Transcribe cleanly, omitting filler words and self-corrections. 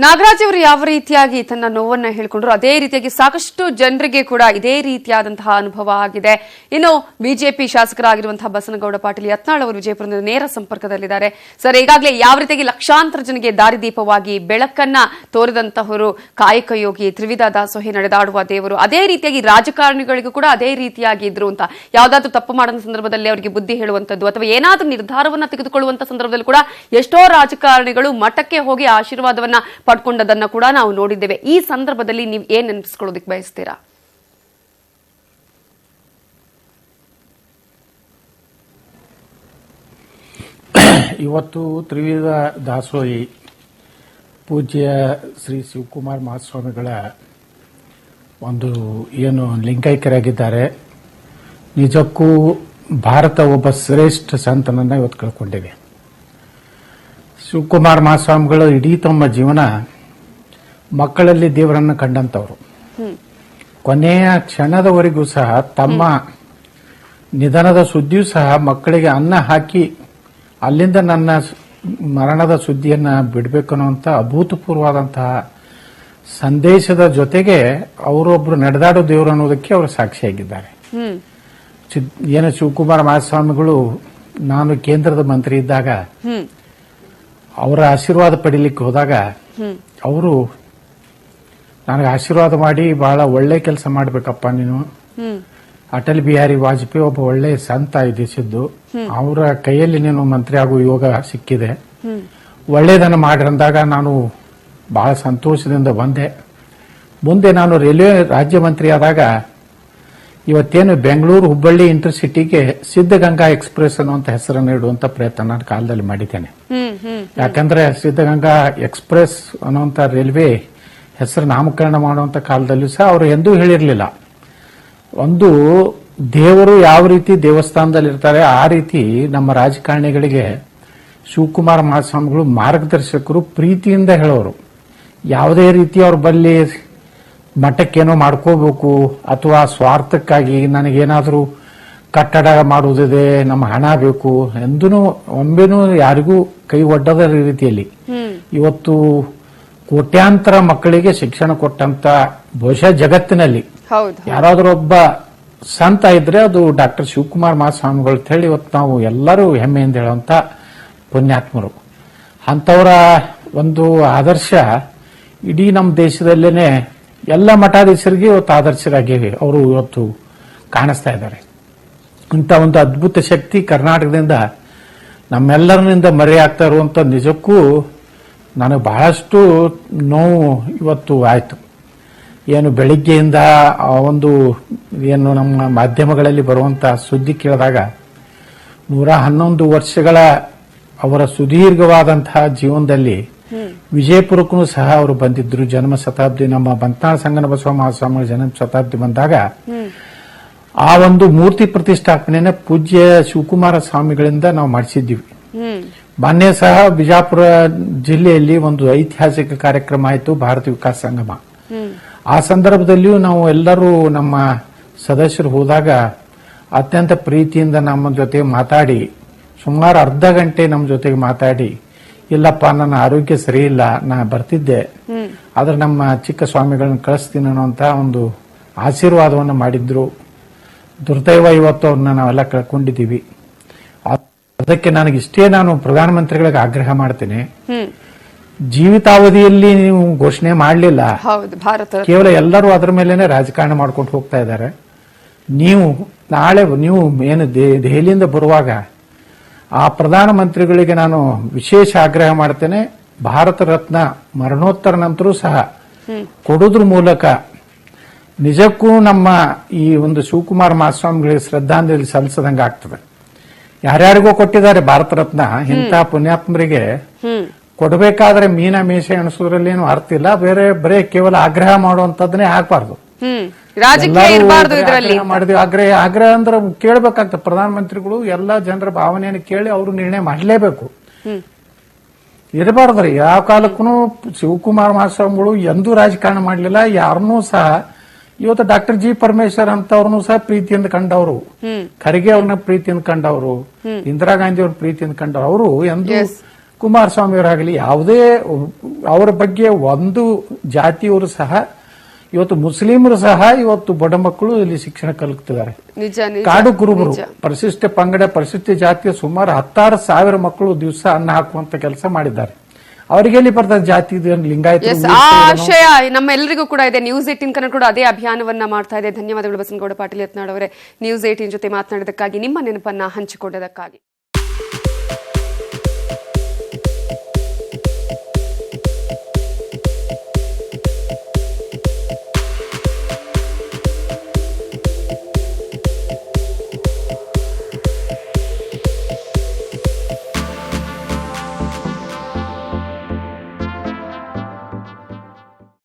ನಾಗರಾಜ್ ಅವರು ಯಾವ ರೀತಿಯಾಗಿ ತನ್ನ ನೋವನ್ನ ಹೇಳಿಕೊಂಡ್ರು ಅದೇ ರೀತಿಯಾಗಿ ಸಾಕಷ್ಟು ಜನರಿಗೆ ಕೂಡ ಇದೇ ರೀತಿಯಾದಂತಹ ಅನುಭವ ಆಗಿದೆ. ಇನ್ನು ಬಿಜೆಪಿ ಶಾಸಕರಾಗಿರುವಂತಹ ಬಸನಗೌಡ ಪಾಟೀಲ್ ಯತ್ನಾಳ್ ಅವರು ವಿಜಯಪುರದ ನೇರ ಸಂಪರ್ಕದಲ್ಲಿದ್ದಾರೆ. ಸರ್, ಈಗಾಗಲೇ ಯಾವ ರೀತಿಯಾಗಿ ಲಕ್ಷಾಂತರ ಜನರಿಗೆ ದಾರಿದೀಪವಾಗಿ ಬೆಳಕನ್ನ ತೋರಿದಂತಹವರು, ಕಾಯಕ ಯೋಗಿ, ತ್ರಿವಿಧ ದಾಸೋಹಿ, ನಡೆದಾಡುವ ದೇವರು, ಅದೇ ರೀತಿಯಾಗಿ ರಾಜಕಾರಣಿಗಳಿಗೂ ಕೂಡ ಅದೇ ರೀತಿಯಾಗಿ ಇದ್ರು ಅಂತ, ಯಾವುದಾದ್ರೂ ತಪ್ಪು ಮಾಡುವ ಸಂದರ್ಭದಲ್ಲಿ ಅವರಿಗೆ ಬುದ್ಧಿ ಹೇಳುವಂತದ್ದು ಅಥವಾ ಏನಾದ್ರೂ ನಿರ್ಧಾರವನ್ನ ತೆಗೆದುಕೊಳ್ಳುವಂತ ಸಂದರ್ಭದಲ್ಲಿ ಕೂಡ ಎಷ್ಟೋ ರಾಜಕಾರಣಿಗಳು ಮಠಕ್ಕೆ ಹೋಗಿ ಆಶೀರ್ವಾದವನ್ನ ಪಡ್ಕೊಂಡದನ್ನ ಕೂಡ ನಾವು ನೋಡಿದ್ದೇವೆ. ಈ ಸಂದರ್ಭದಲ್ಲಿ ನೀವು ಏನ್ ನೆನಪಿಸ್ಕೊಳ್ಳೋದಕ್ಕೆ ಬಯಸ್ತೀರಾ? ಇವತ್ತು ತ್ರಿವಿಧ ದಾಸೋಹಿ ಪೂಜ್ಯ ಶ್ರೀ ಶಿವಕುಮಾರ ಮಹಾಸ್ವಾಮಿಗಳ ಒಂದು ಏನು ಲಿಂಗೈಕ್ಯರಾಗಿದ್ದಾರೆ. ನಿಜಕ್ಕೂ ಭಾರತ ಒಬ್ಬ ಶ್ರೇಷ್ಠ ಸಂತನನ್ನ ಇವತ್ತು ಕಳ್ಕೊಂಡಿದೆ. ಶಿವಕುಮಾರ ಮಹಾಸ್ವಾಮಿಗಳು ಇಡೀ ತಮ್ಮ ಜೀವನ ಮಕ್ಕಳಲ್ಲಿ ದೇವರನ್ನು ಕಂಡಂತವರು. ಕೊನೆಯ ಕ್ಷಣದವರೆಗೂ ಸಹ ತಮ್ಮ ನಿಧನದ ಸುದ್ದಿಯೂ ಸಹ ಮಕ್ಕಳಿಗೆ ಅನ್ನ ಹಾಕಿ ಅಲ್ಲಿಂದ ನನ್ನ ಮರಣದ ಸುದ್ದಿಯನ್ನ ಬಿಡಬೇಕು ಅನ್ನುವಂಥ ಅಭೂತಪೂರ್ವವಾದಂತಹ ಸಂದೇಶದ ಜೊತೆಗೆ ಅವರೊಬ್ರು ನಡೆದಾಡೋ ದೇವರು ಅನ್ನೋದಕ್ಕೆ ಅವರು ಸಾಕ್ಷಿಯಾಗಿದ್ದಾರೆ. ಏನು ಶಿವಕುಮಾರ ಮಹಾಸ್ವಾಮಿಗಳು ನಾನು ಕೇಂದ್ರದ ಮಂತ್ರಿ ಇದ್ದಾಗ ಅವರ ಆಶೀರ್ವಾದ ಪಡಿಲಿಕ್ಕೆ ಹೋದಾಗ ಅವರು ನನಗೆ ಆಶೀರ್ವಾದ ಮಾಡಿ ಬಹಳ ಒಳ್ಳೆ ಕೆಲಸ ಮಾಡಬೇಕಪ್ಪ ನೀನು, ಅಟಲ್ ಬಿಹಾರಿ ವಾಜಪೇಯಿ ಒಬ್ಬ ಒಳ್ಳೆ ಸಂತ ಈ ದೇಶದ್ದು, ಅವರ ಕೈಯಲ್ಲಿ ನೀನು ಮಂತ್ರಿ ಆಗುವ ಯೋಗ ಸಿಕ್ಕಿದೆ, ಒಳ್ಳೇದನ್ನು ಮಾಡಿರಂದಾಗ ನಾನು ಬಹಳ ಸಂತೋಷದಿಂದ ಬಂದೆ. ಮುಂದೆ ನಾನು ರೈಲ್ವೆ ರಾಜ್ಯ ಮಂತ್ರಿ ಆದಾಗ ಇವತ್ತೇನು ಬೆಂಗಳೂರು ಹುಬ್ಬಳ್ಳಿ ಇಂಟರ್ಸಿಟಿಗೆ ಸಿದ್ಧಗಂಗಾ ಎಕ್ಸ್ಪ್ರೆಸ್ ಅನ್ನುವಂಥ ಹೆಸರನ್ನು ಇಡುವಂತ ಪ್ರಯತ್ನ ನಾನು ಕಾಲದಲ್ಲಿ ಮಾಡಿದ್ದೇನೆ. ಯಾಕಂದ್ರೆ ಸಿದ್ಧಗಂಗಾ ಎಕ್ಸ್ಪ್ರೆಸ್ ಅನ್ನುವಂಥ ರೈಲ್ವೆ ಹೆಸರು ನಾಮಕರಣ ಮಾಡುವಂತ ಕಾಲದಲ್ಲೂ ಸಹ ಅವರು ಎಂದೂ ಹೇಳಿರಲಿಲ್ಲ. ಒಂದು ದೇವರು ಯಾವ ರೀತಿ ದೇವಸ್ಥಾನದಲ್ಲಿ ಇರ್ತಾರೆ ಆ ರೀತಿ ನಮ್ಮ ರಾಜಕಾರಣಿಗಳಿಗೆ ಶಿವಕುಮಾರ ಮಹಾಸ್ವಾಮಿಗಳು ಮಾರ್ಗದರ್ಶಕರು, ಪ್ರೀತಿಯಿಂದ ಹೇಳೋರು. ಯಾವುದೇ ರೀತಿ ಅವ್ರ ಬಲ್ಲಿ ಮಠಕ್ಕೇನೋ ಮಾಡ್ಕೋಬೇಕು ಅಥವಾ ಸ್ವಾರ್ಥಕ್ಕಾಗಿ ನನಗೇನಾದರೂ ಕಟ್ಟಡ ಮಾಡುವುದಿದೆ, ನಮ್ಮ ಹಣ ಬೇಕು ಎಂದೂ ಒಮ್ಮೆನೂ ಯಾರಿಗೂ ಕೈ ಒಡ್ಡದ ರೀತಿಯಲ್ಲಿ ಇವತ್ತು ಕೋಟ್ಯಾಂತರ ಮಕ್ಕಳಿಗೆ ಶಿಕ್ಷಣ ಕೊಟ್ಟಂತ ಬಹುಶಃ ಜಗತ್ತಿನಲ್ಲಿ ಯಾರಾದರೂ ಒಬ್ಬ ಸಂತ ಇದ್ರೆ ಅದು ಡಾಕ್ಟರ್ ಶಿವಕುಮಾರ ಮಹಾಸ್ವಾಮಿಗಳು ಅಂತ ಹೇಳಿ ಇವತ್ತು ನಾವು ಎಲ್ಲರೂ ಹೆಮ್ಮೆಯಿಂದ ಹೇಳುವಂತ ಪುಣ್ಯಾತ್ಮರು. ಅಂತವರ ಒಂದು ಆದರ್ಶ ಇಡೀ ನಮ್ಮ ದೇಶದಲ್ಲೇನೆ ಎಲ್ಲ ಮಠಾಧೀಶರಿಗೆ ಇವತ್ತು ಆದರ್ಶರಾಗಿ ಅವರು ಇವತ್ತು ಕಾಣಿಸ್ತಾ ಇದ್ದಾರೆ. ಇಂಥ ಒಂದು ಅದ್ಭುತ ಶಕ್ತಿ ಕರ್ನಾಟಕದಿಂದ ನಮ್ಮೆಲ್ಲರಿಂದ ಮರೆಯಾಗ್ತಾ ಇರುವಂತ ನಿಜಕ್ಕೂ ನನಗೆ ಬಹಳಷ್ಟು ನೋವು ಇವತ್ತು ಆಯ್ತು. ಏನು ಬೆಳಿಗ್ಗೆಯಿಂದ ಒಂದು ಏನು ನಮ್ಮ ಮಾಧ್ಯಮಗಳಲ್ಲಿ ಬರುವಂತ ಸುದ್ದಿ ಕೇಳಿದಾಗ 111 ವರ್ಷಗಳ ಅವರ ಸುದೀರ್ಘವಾದಂತಹ ಜೀವನದಲ್ಲಿ ವಿಜಯಪುರಕ್ಕೂ ಸಹ ಅವರು ಬಂದಿದ್ರು. ಜನ್ಮ ಶತಾಬ್ದಿ ನಮ್ಮ ಬಂತಾಳ ಸಂಗನ ಬಸವ ಮಹಾಸ್ವಾಮಿಗಳ ಜನ್ಮ ಶತಾಬ್ದಿ ಬಂದಾಗ ಆ ಒಂದು ಮೂರ್ತಿ ಪ್ರತಿಷ್ಠಾಪನೆಯನ್ನ ಪೂಜ್ಯ ಶಿವಕುಮಾರ ಸ್ವಾಮಿಗಳಿಂದ ನಾವು ಮಾಡಿಸಿದ್ದೀವಿ. ಮೊನ್ನೆ ಸಹ ಬಿಜಾಪುರ ಜಿಲ್ಲೆಯಲ್ಲಿ ಒಂದು ಐತಿಹಾಸಿಕ ಕಾರ್ಯಕ್ರಮ ಆಯಿತು, ಭಾರತ ವಿಕಾಸ ಸಂಗಮ. ಆ ಸಂದರ್ಭದಲ್ಲಿಯೂ ನಾವು ಎಲ್ಲರೂ ನಮ್ಮ ಸದಸ್ಯರು ಹೋದಾಗ ಅತ್ಯಂತ ಪ್ರೀತಿಯಿಂದ ನಮ್ಮ ಜೊತೆ ಮಾತಾಡಿ ಸುಮಾರು ಅರ್ಧ ಗಂಟೆ ನಮ್ಮ ಜೊತೆಗೆ ಮಾತಾಡಿ, ಇಲ್ಲಪ್ಪ ನನ್ನ ಆರೋಗ್ಯ ಸರಿ ಇಲ್ಲ, ನಾ ಬರ್ತಿದ್ದೆ, ಆದ್ರೆ ನಮ್ಮ ಚಿಕ್ಕ ಸ್ವಾಮಿಗಳನ್ನ ಕಳಿಸ್ತೀನಿ ಅನ್ನುವಂತ ಒಂದು ಆಶೀರ್ವಾದವನ್ನು ಮಾಡಿದ್ರು. ದುರ್ದೈವ ಇವತ್ತು ಅವ್ರನ್ನ ನಾವೆಲ್ಲ ಕಳ್ಕೊಂಡಿದ್ದೀವಿ. ಅದಕ್ಕೆ ನನಗಿಷ್ಟೇ ನಾನು ಪ್ರಧಾನಮಂತ್ರಿಗಳಿಗೆ ಆಗ್ರಹ ಮಾಡ್ತೇನೆ, ಜೀವಿತಾವಧಿಯಲ್ಲಿ ನೀವು ಘೋಷಣೆ ಮಾಡಲಿಲ್ಲ, ಕೇವಲ ಎಲ್ಲರೂ ಅದರ ಮೇಲೆನೆ ರಾಜಕಾರಣ ಮಾಡ್ಕೊಂಡು ಹೋಗ್ತಾ ಇದ್ದಾರೆ. ನೀವು ನಾಳೆ ನೀವು ಏನು ದೆಹಲಿಯಿಂದ ಬರುವಾಗ ಆ ಪ್ರಧಾನಮಂತ್ರಿಗಳಿಗೆ ನಾನು ವಿಶೇಷ ಆಗ್ರಹ ಮಾಡ್ತೇನೆ, ಭಾರತ ರತ್ನ ಮರಣೋತ್ತರ ನಂತರ ಸಹ ಕೊಡೋದ್ರ ಮೂಲಕ ನಿಜಕ್ಕೂ ನಮ್ಮ ಈ ಒಂದು ಶಿವಕುಮಾರ ಮಹಾಸ್ವಾಮಿಗಳಿಗೆ ಶ್ರದ್ಧಾಂಜಲಿ ಸಲ್ಲಿಸದಂಗ ಆಗ್ತದೆ. ಯಾರ್ಯಾರಿಗೋ ಕೊಟ್ಟಿದ್ದಾರೆ ಭಾರತ ರತ್ನ, ಇಂಥ ಪುಣ್ಯಾತ್ಮರಿಗೆ ಕೊಡಬೇಕಾದ್ರೆ ಮೀನ ಮೀಸೆ ಎಣಿಸೋದ್ರಲ್ಲಿ ಏನು ಅರ್ಥ ಇಲ್ಲ. ಬರೇ ಕೇವಲ ಆಗ್ರಹ ಮಾಡುವಂತದ್ದನ್ನೇ ಆಗ್ಬಾರ್ದು. ಮಾಡಿದ್ವಿ ಆಗ್ರಹ ಅಂದ್ರೆ ಕೇಳಬೇಕಾಗ್ತದೆ. ಪ್ರಧಾನಮಂತ್ರಿಗಳು ಎಲ್ಲ ಜನರ ಭಾವನೆಯನ್ನು ಕೇಳಿ ಅವರು ನಿರ್ಣಯ ಮಾಡಲೇಬೇಕು. ಇರಬಾರ್ದ್ರಿ ಯಾವ ಕಾಲಕ್ಕೂ ಶಿವಕುಮಾರ ಮಹಾಸ್ವಾಮಿಗಳು ಎಂದೂ ರಾಜಕಾರಣ ಮಾಡಲಿಲ್ಲ. ಯಾರನ್ನೂ ಸಹ ಇವತ್ತು ಡಾಕ್ಟರ್ ಜಿ ಪರಮೇಶ್ವರ್ ಅಂತವ್ರನ್ನೂ ಸಹ ಪ್ರೀತಿಯಿಂದ ಕಂಡವರು, ಖರ್ಗೆ ಅವ್ರನ್ನ ಪ್ರೀತಿಯಿಂದ ಕಂಡವರು, ಇಂದಿರಾ ಗಾಂಧಿ ಅವ್ರ ಪ್ರೀತಿಯಿಂದ ಕಂಡವರು. ಅವರು ಎಂದೂ ಕುಮಾರಸ್ವಾಮಿ ಅವರಾಗಲಿ ಯಾವುದೇ ಅವರ ಬಗ್ಗೆ ಒಂದು ಜಾತಿಯವರು ಸಹ ಇವತ್ತು ಮುಸ್ಲಿಮರು ಸಹ ಇವತ್ತು ಬಡ ಮಕ್ಕಳು ಇಲ್ಲಿ ಶಿಕ್ಷಣ ಕಲಿತಿದ್ದಾರೆ. ನಿಜ ನಿಜ ಕಾಡು ಕುರುಬರು, ಪರಿಶಿಷ್ಟ ಪಂಗಡ, ಪರಿಶಿಷ್ಟ ಜಾತಿಯ ಸುಮಾರು 16,000 ಮಕ್ಕಳು ದಿವಸ ಅನ್ನ ಹಾಕುವಂತ ಕೆಲಸ ಮಾಡಿದ್ದಾರೆ. ಅವರಿಗೆ ಎಲ್ಲಿ ಬರ್ತದೆ ಜಾತಿ ಲಿಂಗಾಯತ? ಆ ಆಶಯ ನಮ್ಮೆಲ್ಲರಿಗೂ ಕೂಡ ಇದೆ. ನ್ಯೂಸ್ 18 ಕನ್ನಡ ಕೂಡ ಅದೇ ಅಭಿಯಾನವನ್ನ ಮಾಡ್ತಾ ಇದೆ. ಧನ್ಯವಾದಗಳು ಬಸನಗೌಡ ಪಾಟೀಲ್ ಯತ್ನಾಳ್ ಅವರೇ, ನ್ಯೂಸ್ 18 ಜೊತೆ ಮಾತನಾಡಿದಕ್ಕಾಗಿ, ನಿಮ್ಮ ನೆನಪನ್ನ ಹಂಚಿಕೊಂಡದಕ್ಕಾಗಿ.